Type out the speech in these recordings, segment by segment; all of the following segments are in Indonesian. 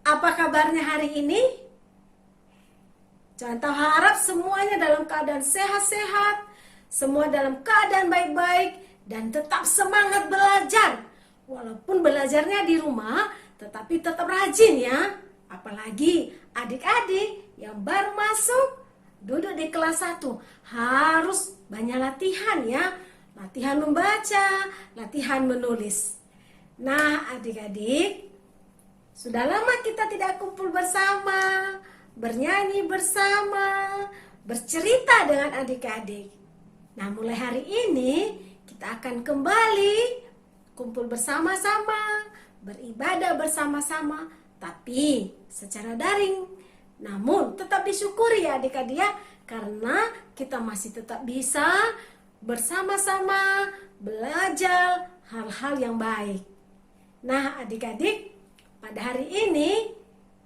Apa kabarnya hari ini? Contoh harap semuanya dalam keadaan sehat-sehat, semua dalam keadaan baik-baik, dan tetap semangat belajar. Walaupun belajarnya di rumah, tetapi tetap rajin ya. Apalagi adik-adik yang baru masuk, duduk di kelas 1, harus banyak latihan ya. Latihan membaca, latihan menulis. Nah adik-adik, sudah lama kita tidak kumpul bersama, bernyanyi bersama, bercerita dengan adik-adik. Nah mulai hari ini kita akan kembali kumpul bersama-sama, beribadah bersama-sama, tapi secara daring. Namun tetap disyukuri ya adik-adik ya, karena kita masih tetap bisa bersama-sama belajar hal-hal yang baik. Nah adik-adik, pada hari ini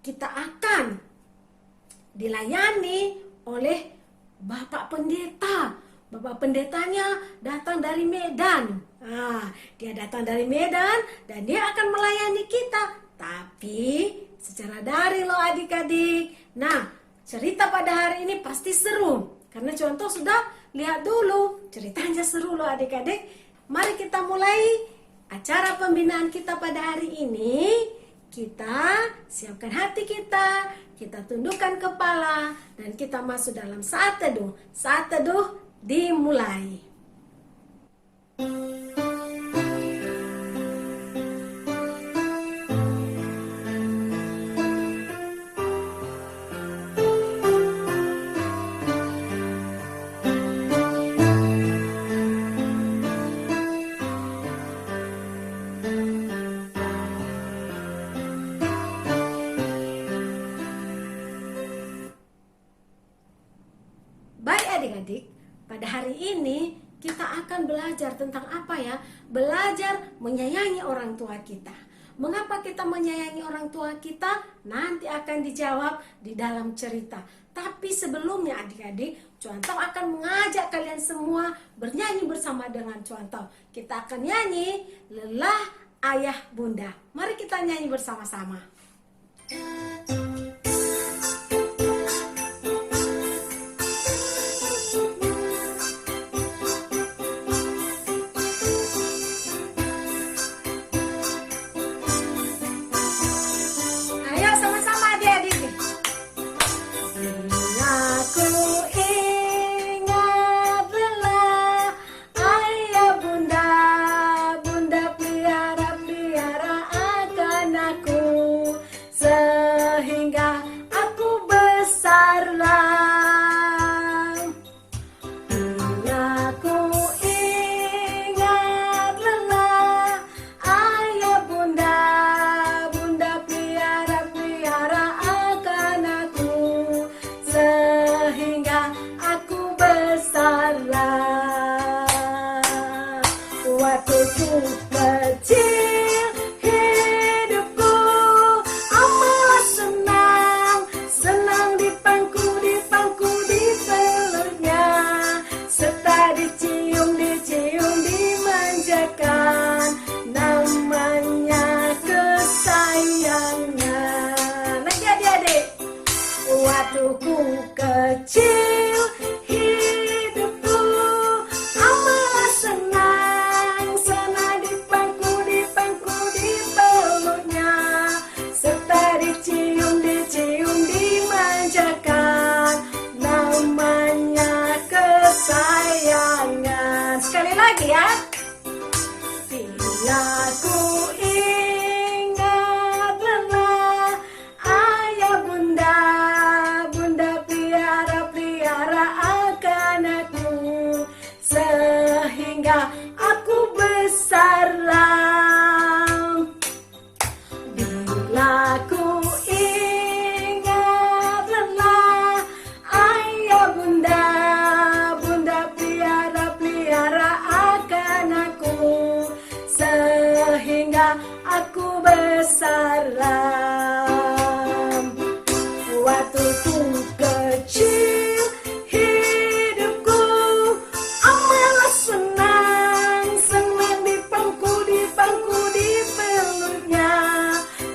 kita akan dilayani oleh Bapak Pendeta. Bapak Pendetanya datang dari Medan. Dia datang dari Medan dan dia akan melayani kita. Tapi secara daring loh adik-adik. Nah, cerita pada hari ini pasti seru. Karena contoh sudah lihat dulu. Ceritanya seru loh adik-adik. Mari kita mulai acara pembinaan kita pada hari ini. Kita siapkan hati kita tundukkan kepala, dan kita masuk dalam saat teduh. Saat teduh dimulai. Adik-adik, pada hari ini kita akan belajar tentang apa ya? Belajar menyayangi orang tua kita. Mengapa kita menyayangi orang tua kita? Nanti akan dijawab di dalam cerita. Tapi sebelumnya adik-adik, Contoh akan mengajak kalian semua bernyanyi bersama dengan Contoh. Kita akan nyanyi Lelah Ayah Bunda. Mari kita nyanyi bersama-sama.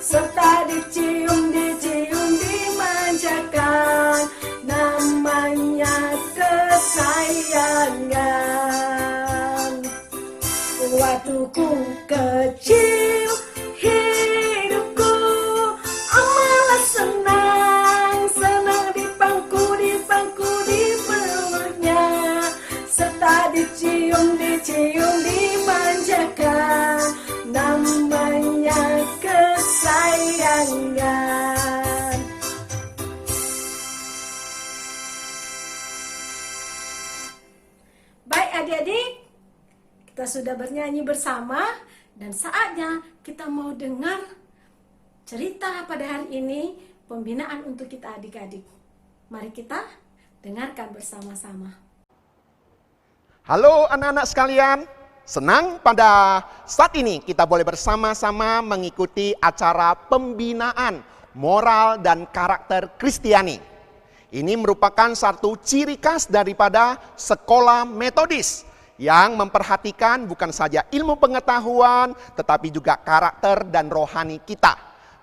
Serta dicium di pelanggan. Baik adik-adik, kita sudah bernyanyi bersama dan saatnya kita mau dengar cerita pada hari ini, pembinaan untuk kita adik-adik. Mari kita dengarkan bersama-sama. Halo anak-anak sekalian, senang pada saat ini kita boleh bersama-sama mengikuti acara pembinaan moral dan karakter Kristiani. Ini merupakan satu ciri khas daripada sekolah metodis yang memperhatikan bukan saja ilmu pengetahuan tetapi juga karakter dan rohani kita.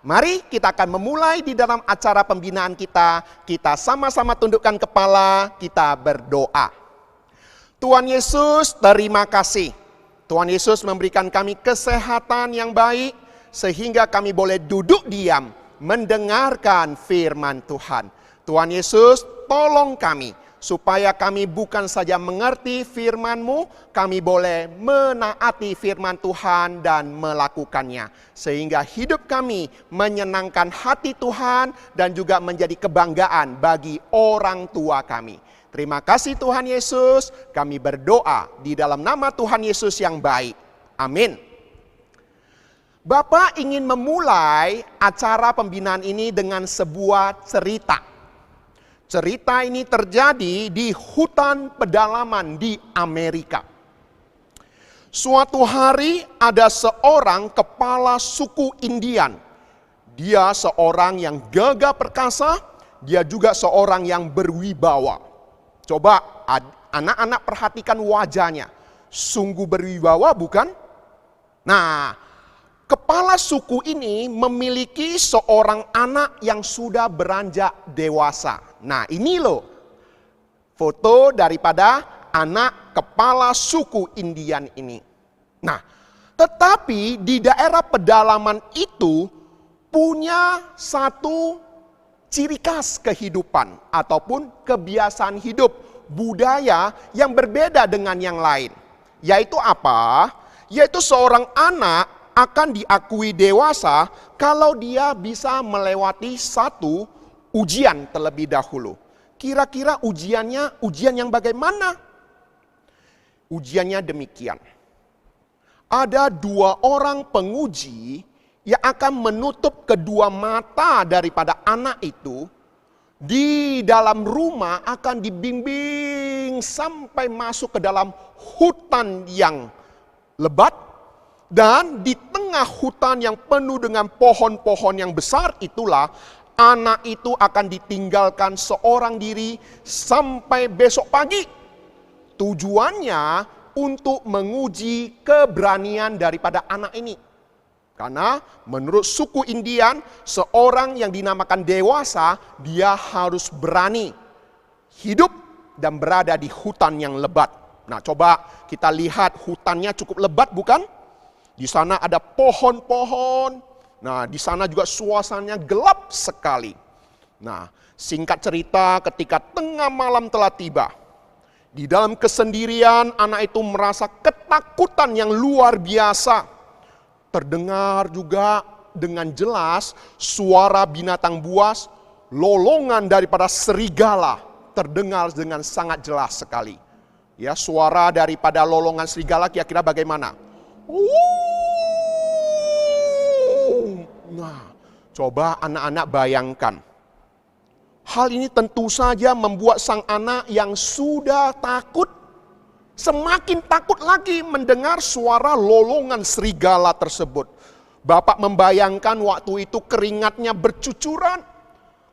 Mari kita akan memulai di dalam acara pembinaan kita. Kita sama-sama tundukkan kepala, kita berdoa. Tuhan Yesus, terima kasih. Tuhan Yesus memberikan kami kesehatan yang baik sehingga kami boleh duduk diam mendengarkan firman Tuhan. Tuhan Yesus, tolong kami supaya kami bukan saja mengerti firman-Mu, kami boleh menaati firman Tuhan dan melakukannya. Sehingga hidup kami menyenangkan hati Tuhan dan juga menjadi kebanggaan bagi orang tua kami. Terima kasih Tuhan Yesus, kami berdoa di dalam nama Tuhan Yesus yang baik. Amin. Bapak ingin memulai acara pembinaan ini dengan sebuah cerita. Cerita ini terjadi di hutan pedalaman di Amerika. Suatu hari ada seorang kepala suku Indian. Dia seorang yang gagah perkasa, dia juga seorang yang berwibawa. Coba anak-anak perhatikan wajahnya. Sungguh berwibawa bukan? Nah, kepala suku ini memiliki seorang anak yang sudah beranjak dewasa. Nah, ini loh foto daripada anak kepala suku Indian ini. Nah, tetapi di daerah pedalaman itu punya satu ciri khas kehidupan ataupun kebiasaan hidup, budaya yang berbeda dengan yang lain. Yaitu apa? Yaitu seorang anak akan diakui dewasa kalau dia bisa melewati satu ujian terlebih dahulu. Kira-kira ujiannya ujian yang bagaimana? Ujiannya demikian. Ada 2 orang penguji yang akan menutup kedua mata daripada anak itu. Di dalam rumah akan dibimbing sampai masuk ke dalam hutan yang lebat. Dan di tengah hutan yang penuh dengan pohon-pohon yang besar itulah anak itu akan ditinggalkan seorang diri sampai besok pagi. Tujuannya untuk menguji keberanian daripada anak ini. Karena menurut suku Indian, seorang yang dinamakan dewasa, dia harus berani hidup dan berada di hutan yang lebat. Nah, coba kita lihat hutannya cukup lebat bukan? Di sana ada pohon-pohon. Nah, di sana juga suasananya gelap sekali. Nah, singkat cerita ketika tengah malam telah tiba. Di dalam kesendirian anak itu merasa ketakutan yang luar biasa. Terdengar juga dengan jelas suara binatang buas, lolongan daripada serigala terdengar dengan sangat jelas sekali. Ya, suara daripada lolongan serigala kira-kira bagaimana? Nah, coba anak-anak bayangkan. Hal ini tentu saja membuat sang anak yang sudah takut semakin takut lagi mendengar suara lolongan serigala tersebut. Bapak membayangkan waktu itu keringatnya bercucuran,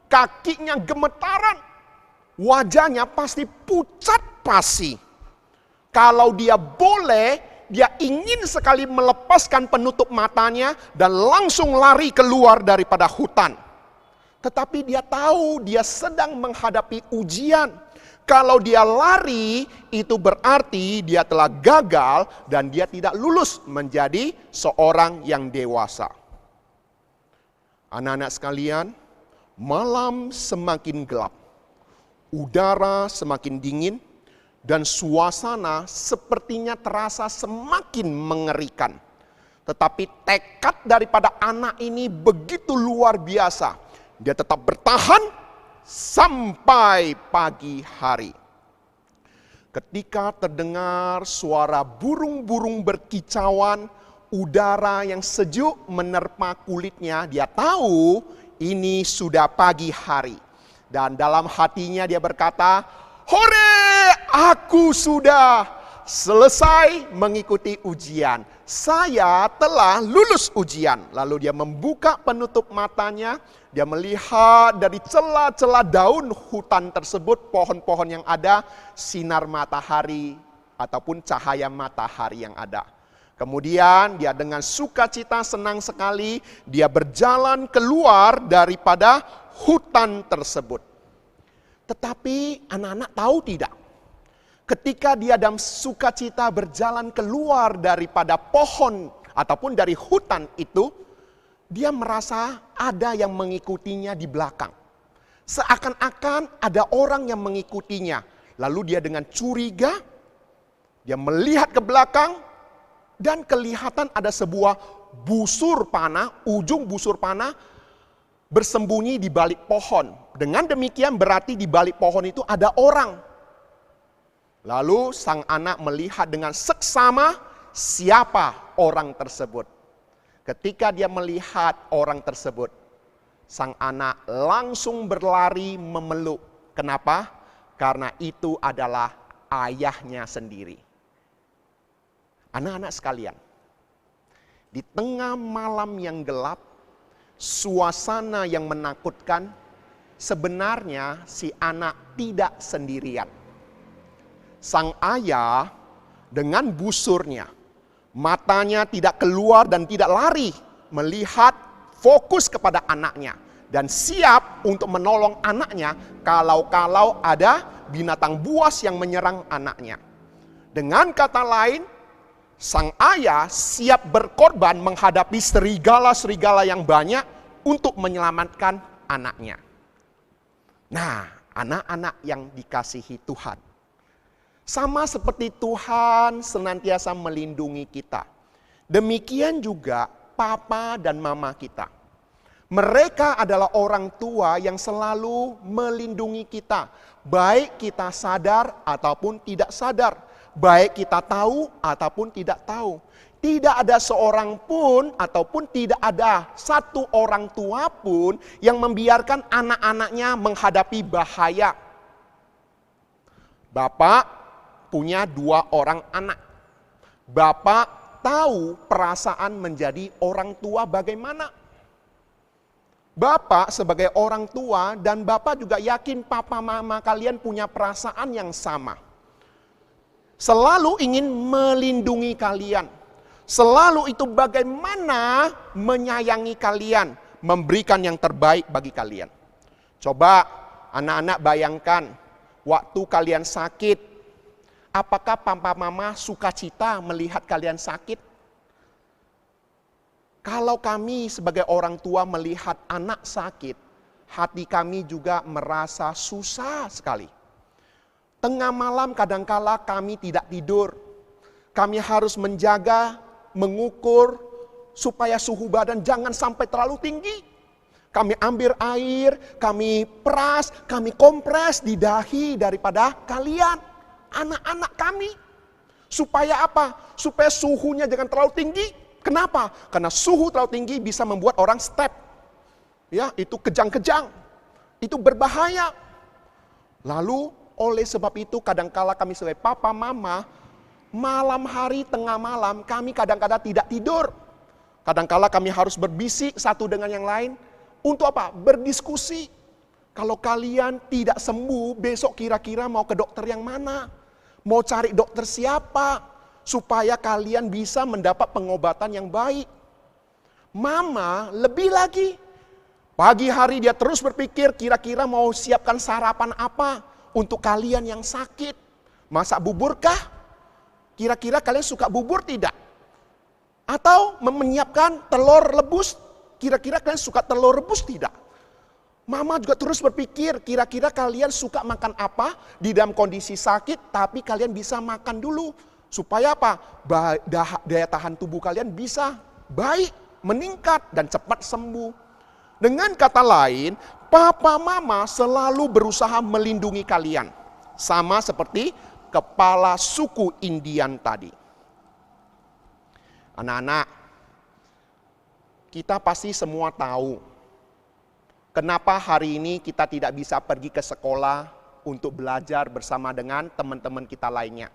kakinya gemetaran, wajahnya pasti pucat pasi. Kalau dia boleh, dia ingin sekali melepaskan penutup matanya dan langsung lari keluar daripada hutan. Tetapi dia tahu dia sedang menghadapi ujian. Kalau dia lari, itu berarti dia telah gagal dan dia tidak lulus menjadi seorang yang dewasa. Anak-anak sekalian, malam semakin gelap. Udara semakin dingin. Dan suasana sepertinya terasa semakin mengerikan. Tetapi tekad daripada anak ini begitu luar biasa. Dia tetap bertahan sampai pagi hari. Ketika terdengar suara burung-burung berkicauan, udara yang sejuk menerpa kulitnya, dia tahu ini sudah pagi hari. Dan dalam hatinya dia berkata, "Hore, aku sudah selesai mengikuti ujian. Saya telah lulus ujian." Lalu dia membuka penutup matanya, dia melihat dari celah-celah daun hutan tersebut, pohon-pohon yang ada, sinar matahari ataupun cahaya matahari yang ada. Kemudian dia dengan sukacita senang sekali, dia berjalan keluar daripada hutan tersebut. Tetapi anak-anak tahu tidak? Ketika dia dalam sukacita berjalan keluar daripada pohon ataupun dari hutan itu, dia merasa ada yang mengikutinya di belakang. Seakan-akan ada orang yang mengikutinya. Lalu dia dengan curiga, dia melihat ke belakang dan kelihatan ada sebuah busur panah, ujung busur panah bersembunyi di balik pohon. Dengan demikian berarti di balik pohon itu ada orang. Lalu sang anak melihat dengan seksama siapa orang tersebut. Ketika dia melihat orang tersebut, sang anak langsung berlari memeluk. Kenapa? Karena itu adalah ayahnya sendiri. Anak-anak sekalian, di tengah malam yang gelap, suasana yang menakutkan, sebenarnya si anak tidak sendirian. Sang ayah dengan busurnya, matanya tidak keluar dan tidak lari, melihat fokus kepada anaknya dan siap untuk menolong anaknya kalau ada binatang buas yang menyerang anaknya. Dengan kata lain, sang ayah siap berkorban menghadapi serigala-serigala yang banyak untuk menyelamatkan anaknya. Nah, anak-anak yang dikasihi Tuhan, sama seperti Tuhan senantiasa melindungi kita, demikian juga papa dan mama kita. Mereka adalah orang tua yang selalu melindungi kita, baik kita sadar ataupun tidak sadar, baik kita tahu ataupun tidak tahu. Tidak ada seorang pun ataupun tidak ada satu orang tua pun yang membiarkan anak-anaknya menghadapi bahaya. Bapak punya 2 orang anak. Bapak tahu perasaan menjadi orang tua bagaimana. Bapak sebagai orang tua dan Bapak juga yakin papa mama kalian punya perasaan yang sama. Selalu ingin melindungi kalian. Selalu itu bagaimana menyayangi kalian, memberikan yang terbaik bagi kalian. Coba anak-anak bayangkan waktu kalian sakit, apakah papa mama sukacita melihat kalian sakit? Kalau kami sebagai orang tua melihat anak sakit, hati kami juga merasa susah sekali. Tengah malam kadangkala kami tidak tidur. Kami harus menjaga, mengukur supaya suhu badan jangan sampai terlalu tinggi. Kami ambil air, kami peras, kami kompres di dahi daripada kalian, anak-anak kami. Supaya apa? Supaya suhunya jangan terlalu tinggi. Kenapa? Karena suhu terlalu tinggi bisa membuat orang step. Ya, itu kejang-kejang. Itu berbahaya. Lalu oleh sebab itu kadangkala kami sebagai papa mama, malam hari tengah malam kami kadang-kadang tidak tidur. Kadangkala kami harus berbisik satu dengan yang lain. Untuk apa? Berdiskusi. Kalau kalian tidak sembuh, besok kira-kira mau ke dokter yang mana? Mau cari dokter siapa? Supaya kalian bisa mendapat pengobatan yang baik. Mama lebih lagi. Pagi hari dia terus berpikir kira-kira mau siapkan sarapan apa untuk kalian yang sakit. Masak bubur kah? Kira-kira kalian suka bubur tidak? Atau menyiapkan telur rebus? Kira-kira kalian suka telur rebus tidak? Mama juga terus berpikir kira-kira kalian suka makan apa di dalam kondisi sakit tapi kalian bisa makan dulu. Supaya apa? Daya tahan tubuh kalian bisa baik, meningkat, dan cepat sembuh. Dengan kata lain, papa mama selalu berusaha melindungi kalian. Sama seperti kepala suku Indian tadi. Anak-anak, kita pasti semua tahu kenapa hari ini kita tidak bisa pergi ke sekolah untuk belajar bersama dengan teman-teman kita lainnya.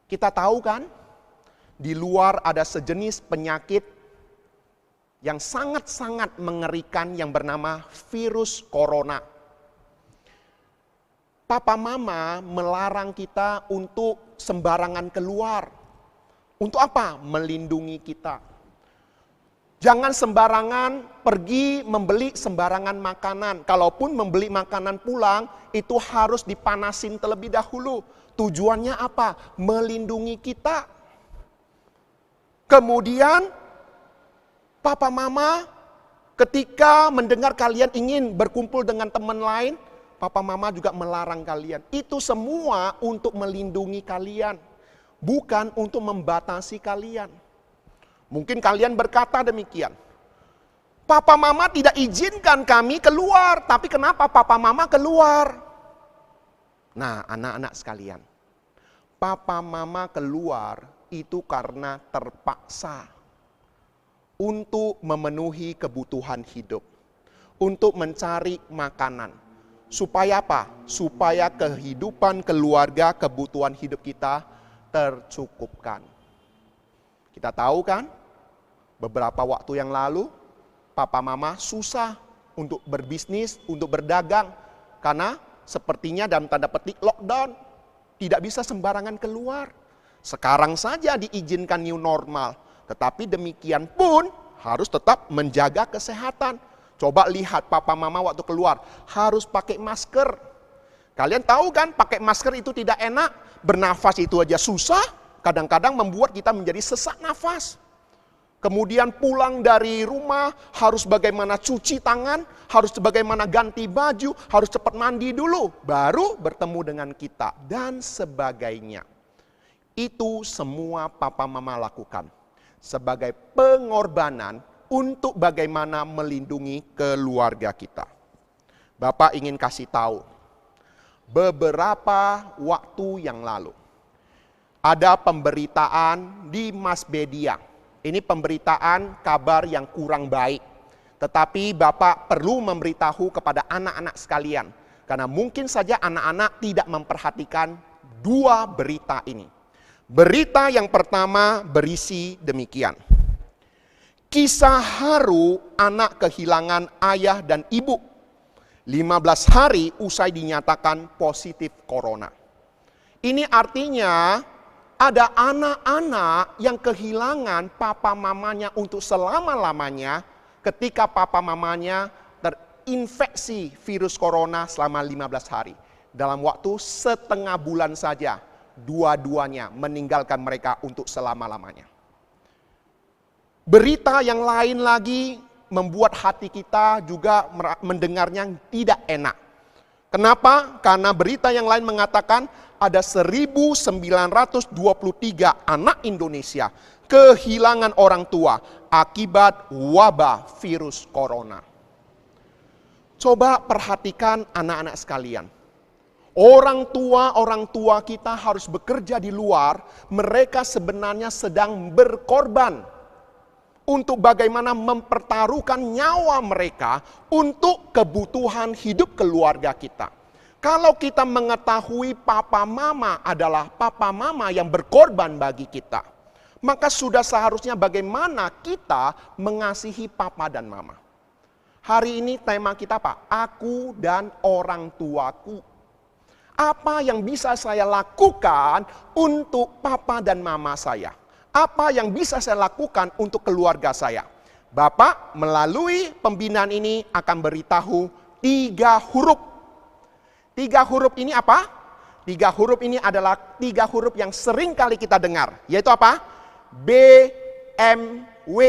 Kita tahu kan, di luar ada sejenis penyakit yang sangat-sangat mengerikan yang bernama virus corona. Papa mama melarang kita untuk sembarangan keluar. Untuk apa? Melindungi kita. Jangan sembarangan pergi membeli sembarangan makanan. Kalaupun membeli makanan pulang, itu harus dipanasin terlebih dahulu. Tujuannya apa? Melindungi kita. Kemudian, papa mama ketika mendengar kalian ingin berkumpul dengan teman lain, papa mama juga melarang kalian. Itu semua untuk melindungi kalian, bukan untuk membatasi kalian. Mungkin kalian berkata demikian, papa mama tidak izinkan kami keluar, tapi kenapa papa mama keluar? Nah, anak-anak sekalian, papa mama keluar itu karena terpaksa untuk memenuhi kebutuhan hidup, untuk mencari makanan. Supaya apa? Supaya kehidupan keluarga, kebutuhan hidup kita tercukupkan. Kita tahu kan, beberapa waktu yang lalu, papa mama susah untuk berbisnis, untuk berdagang. Karena sepertinya dalam tanda petik lockdown, tidak bisa sembarangan keluar. Sekarang saja diizinkan new normal, tetapi demikian pun harus tetap menjaga kesehatan. Coba lihat papa mama waktu keluar, harus pakai masker. Kalian tahu kan, pakai masker itu tidak enak, bernafas itu aja susah, kadang-kadang membuat kita menjadi sesak nafas. Kemudian pulang dari rumah, harus bagaimana cuci tangan, harus bagaimana ganti baju, harus cepat mandi dulu, baru bertemu dengan kita, dan sebagainya. Itu semua papa mama lakukan sebagai pengorbanan untuk bagaimana melindungi keluarga kita. Bapak ingin kasih tahu, beberapa waktu yang lalu, ada pemberitaan di mass media. Ini pemberitaan kabar yang kurang baik. Tetapi Bapak perlu memberitahu kepada anak-anak sekalian. Karena mungkin saja anak-anak tidak memperhatikan dua berita ini. Berita yang pertama berisi demikian. Kisah haru anak kehilangan ayah dan ibu. 15 hari usai dinyatakan positif corona. Ini artinya ada anak-anak yang kehilangan papa mamanya untuk selama-lamanya ketika papa mamanya terinfeksi virus corona selama 15 hari. Dalam waktu setengah bulan saja, dua-duanya meninggalkan mereka untuk selama-lamanya. Berita yang lain lagi membuat hati kita juga mendengarnya tidak enak. Kenapa? Karena berita yang lain mengatakan ada 1.923 anak Indonesia kehilangan orang tua akibat wabah virus corona. Coba perhatikan anak-anak sekalian. Orang tua kita harus bekerja di luar, mereka sebenarnya sedang berkorban untuk bagaimana mempertaruhkan nyawa mereka untuk kebutuhan hidup keluarga kita. Kalau kita mengetahui papa mama adalah papa mama yang berkorban bagi kita, maka sudah seharusnya bagaimana kita mengasihi papa dan mama. Hari ini tema kita apa? Aku dan orang tuaku. Apa yang bisa saya lakukan untuk papa dan mama saya? Apa yang bisa saya lakukan untuk keluarga saya? Bapak melalui pembinaan ini akan beritahu 3 huruf. 3 huruf ini apa? 3 huruf ini adalah 3 huruf yang sering kali kita dengar. Yaitu apa? BMW.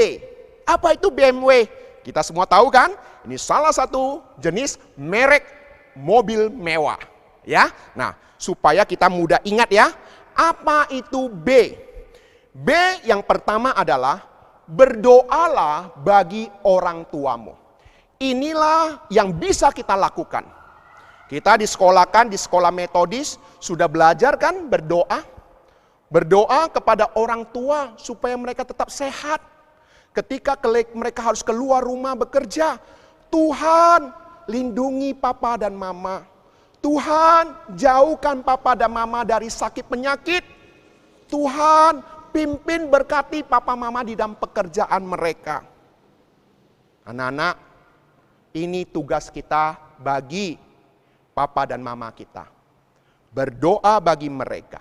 Apa itu BMW? Kita semua tahu kan? Ini salah satu jenis merek mobil mewah. Ya, nah supaya kita mudah ingat ya. Apa itu B? B yang pertama adalah berdoalah bagi orang tuamu. Inilah yang bisa kita lakukan. Kita disekolahkan di sekolah metodis, sudah belajar kan berdoa? Berdoa kepada orang tua supaya mereka tetap sehat. Ketika mereka harus keluar rumah bekerja, Tuhan lindungi papa dan mama. Tuhan jauhkan papa dan mama dari sakit penyakit. Tuhan pimpin berkati papa mama di dalam pekerjaan mereka. Anak-anak, ini tugas kita bagi papa dan mama kita. Berdoa bagi mereka.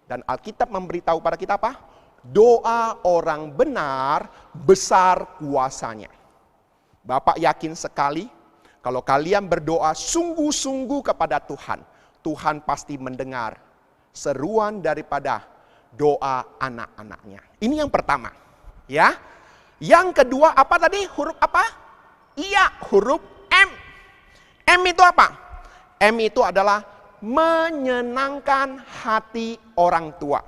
Dan Alkitab memberitahu pada kita apa? Doa orang benar besar kuasanya. Bapak yakin sekali kalau kalian berdoa sungguh-sungguh kepada Tuhan, Tuhan pasti mendengar seruan daripada doa anak-anaknya. Ini yang pertama, ya. Yang kedua apa tadi? Huruf apa? Iya, huruf M. M itu apa? M itu adalah menyenangkan hati orang tua.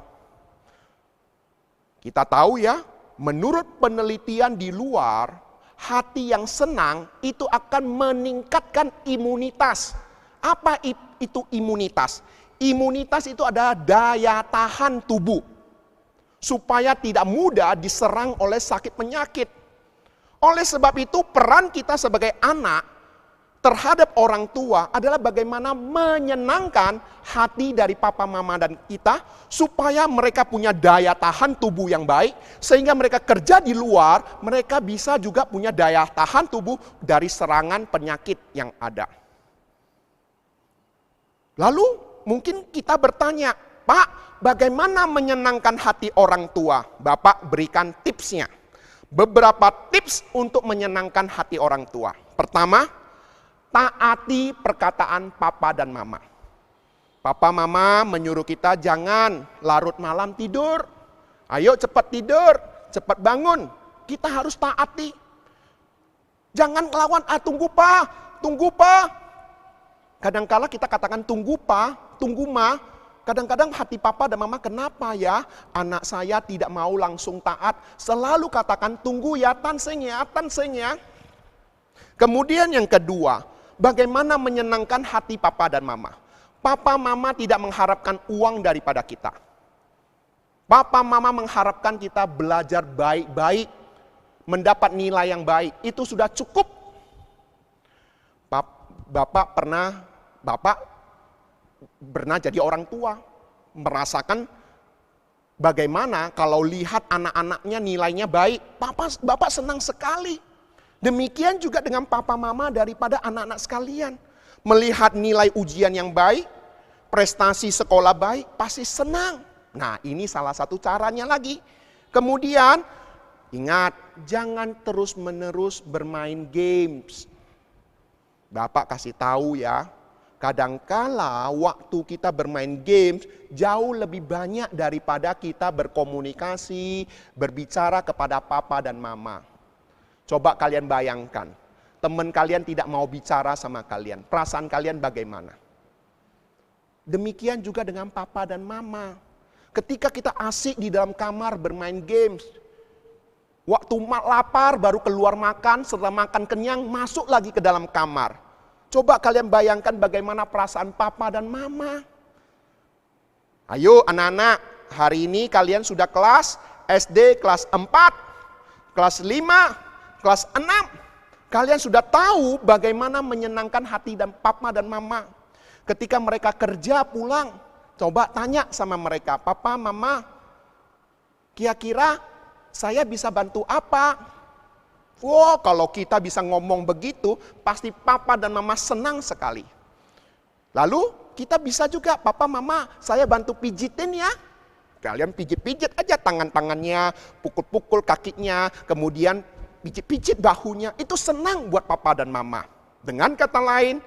Kita tahu ya, menurut penelitian di luar, hati yang senang itu akan meningkatkan imunitas. Apa itu imunitas? Imunitas itu adalah daya tahan tubuh. Supaya tidak mudah diserang oleh sakit penyakit. Oleh sebab itu peran kita sebagai anak terhadap orang tua adalah bagaimana menyenangkan hati dari papa mama dan kita. Supaya mereka punya daya tahan tubuh yang baik. Sehingga mereka kerja di luar, mereka bisa juga punya daya tahan tubuh dari serangan penyakit yang ada. Lalu mungkin kita bertanya, Pak, bagaimana menyenangkan hati orang tua? Bapak berikan tipsnya. Beberapa tips untuk menyenangkan hati orang tua. Pertama, taati perkataan papa dan mama. Papa mama menyuruh kita jangan larut malam tidur. Ayo cepat tidur, cepat bangun. Kita harus taati. Jangan lawan, tunggu pa. Kadangkala kita katakan tunggu pa, tunggu ma. Kadang-kadang hati papa dan mama, kenapa ya anak saya tidak mau langsung taat. Selalu katakan tunggu ya, tanseng ya. Kemudian yang kedua, bagaimana menyenangkan hati papa dan mama. Papa mama tidak mengharapkan uang daripada kita. Papa mama mengharapkan kita belajar baik-baik, mendapat nilai yang baik. Itu sudah cukup. Bapak pernah jadi orang tua, merasakan bagaimana kalau lihat anak-anaknya nilainya baik, Bapak senang sekali. Demikian juga dengan papa mama daripada anak-anak sekalian. Melihat nilai ujian yang baik, prestasi sekolah baik, pasti senang. Nah, ini salah satu caranya lagi. Kemudian, ingat, jangan terus-menerus bermain games. Bapak kasih tahu ya, kadangkala waktu kita bermain games jauh lebih banyak daripada kita berkomunikasi, berbicara kepada papa dan mama. Coba kalian bayangkan, teman kalian tidak mau bicara sama kalian, perasaan kalian bagaimana? Demikian juga dengan papa dan mama. Ketika kita asik di dalam kamar bermain games, waktu lapar baru keluar makan, setelah makan kenyang masuk lagi ke dalam kamar. Coba kalian bayangkan bagaimana perasaan papa dan mama. Ayo anak-anak, hari ini kalian sudah kelas SD kelas 4, kelas 5, kelas 6. Kalian sudah tahu bagaimana menyenangkan hati dan papa dan mama. Ketika mereka kerja pulang, coba tanya sama mereka, papa, mama, kira-kira saya bisa bantu apa? Wow, kalau kita bisa ngomong begitu, pasti papa dan mama senang sekali. Lalu kita bisa juga, papa, mama, saya bantu pijitin ya. Kalian pijit-pijit aja tangan-tangannya, pukul-pukul kakinya, kemudian pijit-pijit bahunya. Itu senang buat papa dan mama. Dengan kata lain,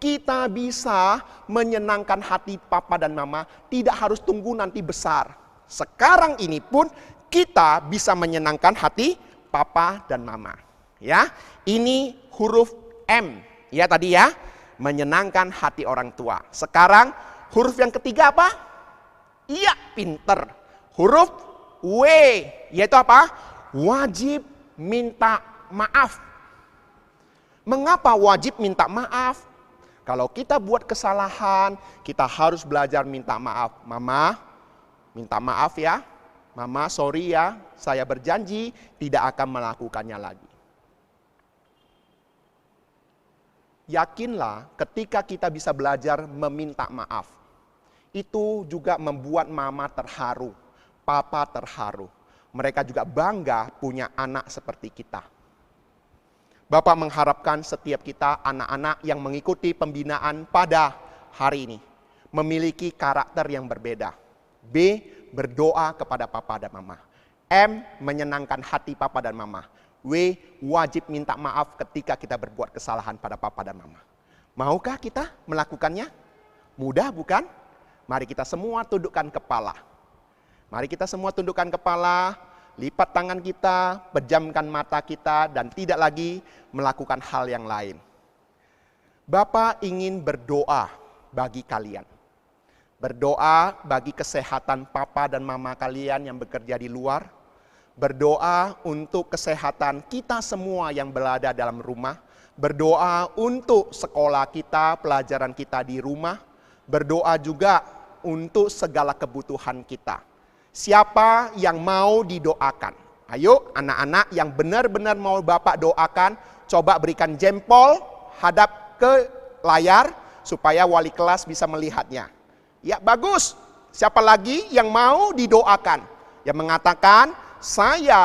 kita bisa menyenangkan hati papa dan mama, tidak harus tunggu nanti besar. Sekarang ini pun kita bisa menyenangkan hati papa dan mama. Ya, ini huruf M. Ya tadi ya, menyenangkan hati orang tua. Sekarang huruf yang ketiga apa? Iya, pinter. Huruf W, yaitu apa? wajib minta maaf. Mengapa wajib minta maaf? Kalau kita buat kesalahan, kita harus belajar minta maaf. Mama, minta maaf ya. Mama, sorry ya. Saya berjanji tidak akan melakukannya lagi. Yakinlah ketika kita bisa belajar meminta maaf. Itu juga membuat mama terharu, papa terharu. Mereka juga bangga punya anak seperti kita. Bapak mengharapkan setiap kita anak-anak yang mengikuti pembinaan pada hari ini memiliki karakter yang berbeda. B, berdoa kepada papa dan mama. M, menyenangkan hati papa dan mama. W, wajib minta maaf ketika kita berbuat kesalahan pada papa dan mama. Maukah kita melakukannya? Mudah bukan? Mari kita semua tundukkan kepala. Mari kita semua tundukkan kepala, lipat tangan kita, pejamkan mata kita, dan tidak lagi melakukan hal yang lain. Bapak ingin berdoa bagi kalian. Berdoa bagi kesehatan papa dan mama kalian yang bekerja di luar. Berdoa untuk kesehatan kita semua yang berada dalam rumah. Berdoa untuk sekolah kita, pelajaran kita di rumah. Berdoa juga untuk segala kebutuhan kita. Siapa yang mau didoakan? Ayo anak-anak yang benar-benar mau Bapak doakan, coba berikan jempol, hadap ke layar supaya wali kelas bisa melihatnya. Ya bagus. Siapa lagi yang mau didoakan? Yang mengatakan, saya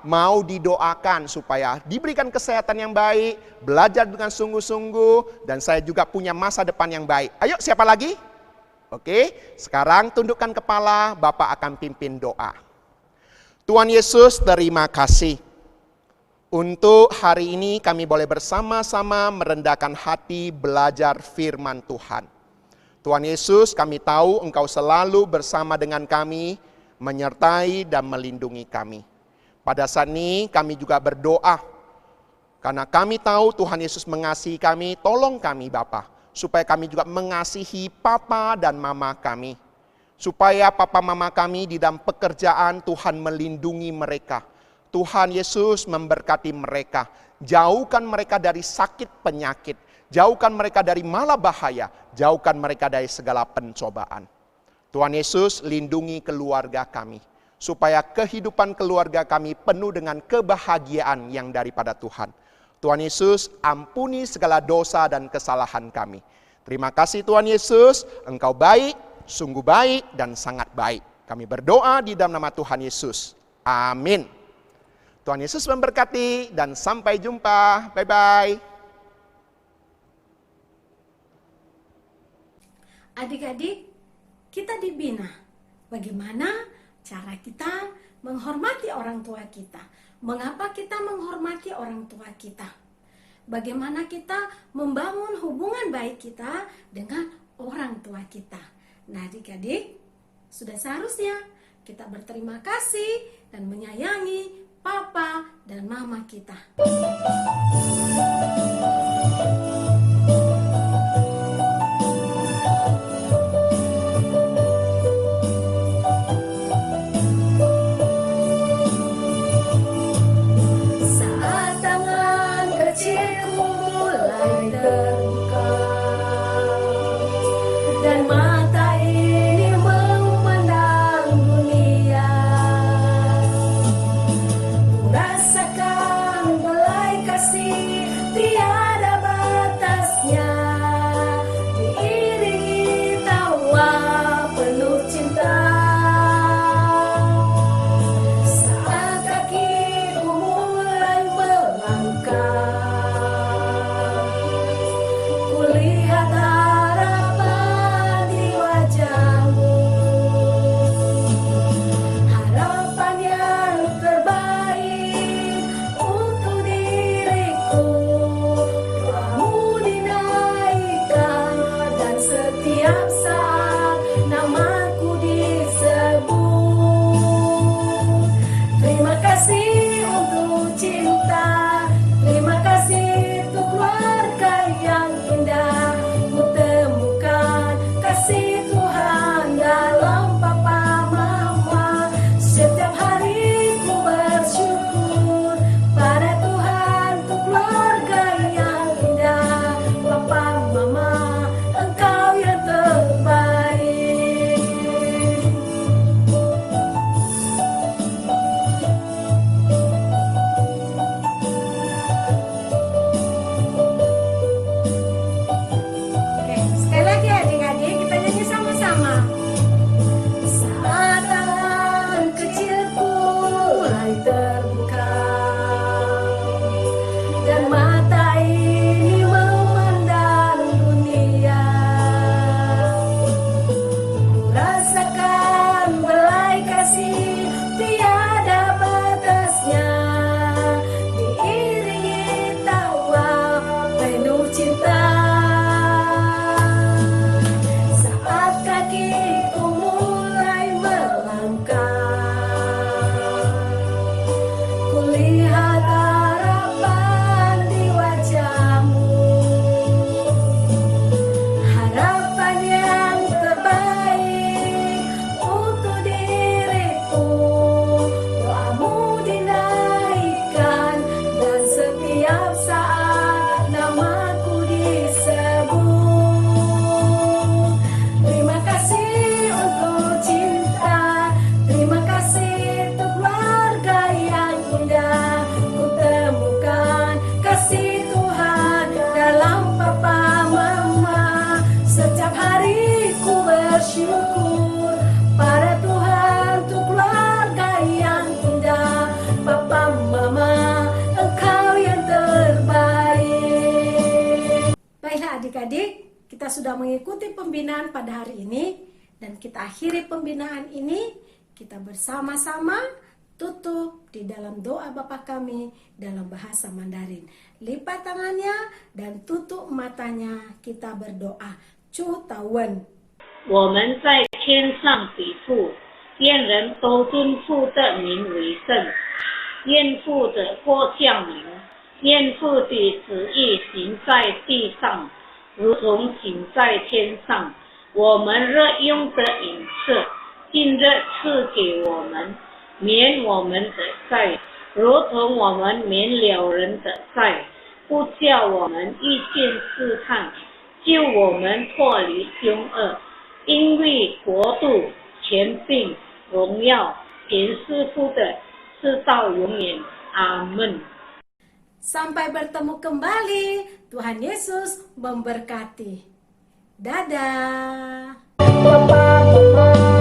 mau didoakan supaya diberikan kesehatan yang baik, belajar dengan sungguh-sungguh, dan saya juga punya masa depan yang baik. Ayo siapa lagi? Oke, sekarang tundukkan kepala, Bapak akan pimpin doa. Tuhan Yesus, terima kasih. Untuk hari ini kami boleh bersama-sama merendahkan hati belajar firman Tuhan. Tuhan Yesus, kami tahu Engkau selalu bersama dengan kami, menyertai dan melindungi kami. Pada saat ini kami juga berdoa, karena kami tahu Tuhan Yesus mengasihi kami, tolong kami Bapa, supaya kami juga mengasihi papa dan mama kami. Supaya papa mama kami di dalam pekerjaan Tuhan melindungi mereka. Tuhan Yesus memberkati mereka, jauhkan mereka dari sakit penyakit, jauhkan mereka dari mala bahaya, jauhkan mereka dari segala pencobaan. Tuhan Yesus lindungi keluarga kami, supaya kehidupan keluarga kami penuh dengan kebahagiaan yang daripada Tuhan. Tuhan Yesus ampuni segala dosa dan kesalahan kami. Terima kasih Tuhan Yesus, Engkau baik, sungguh baik dan sangat baik. Kami berdoa di dalam nama Tuhan Yesus. Amin. Tuhan Yesus memberkati dan sampai jumpa. Bye-bye. Adik-adik, kita dibina. Bagaimana cara kita menghormati orang tua kita? Mengapa kita menghormati orang tua kita? Bagaimana kita membangun hubungan baik kita dengan orang tua kita? Nah, adik-adik, sudah seharusnya kita berterima kasih dan menyayangi papa dan mama kita. Rasakan belai kasih bersyukur pada Tuhan untuk keluarga yang indah. Papa, Mama, Engkau yang terbaik. Baiklah adik-adik, kita sudah mengikuti pembinaan pada hari ini. Dan kita akhiri pembinaan ini, kita bersama-sama tutup di dalam doa Bapa kami dalam bahasa Mandarin. Lipat tangannya dan tutup matanya, kita berdoa. Chu Tawen. 我们在天上的父，愿人都尊父的名为圣。愿父的国降临，愿父的旨意行在地上，如同行在天上。我们日用的饮食，今日赐给我们，免我们的债，如同我们免了人的债，不叫我们遇见试探，救我们脱离凶恶。因为国度、权柄、荣耀，全是父的，是到永远。阿门。 Sampai bertemu kembali. Tuhan Yesus memberkati. Dadah. Papa, Mama.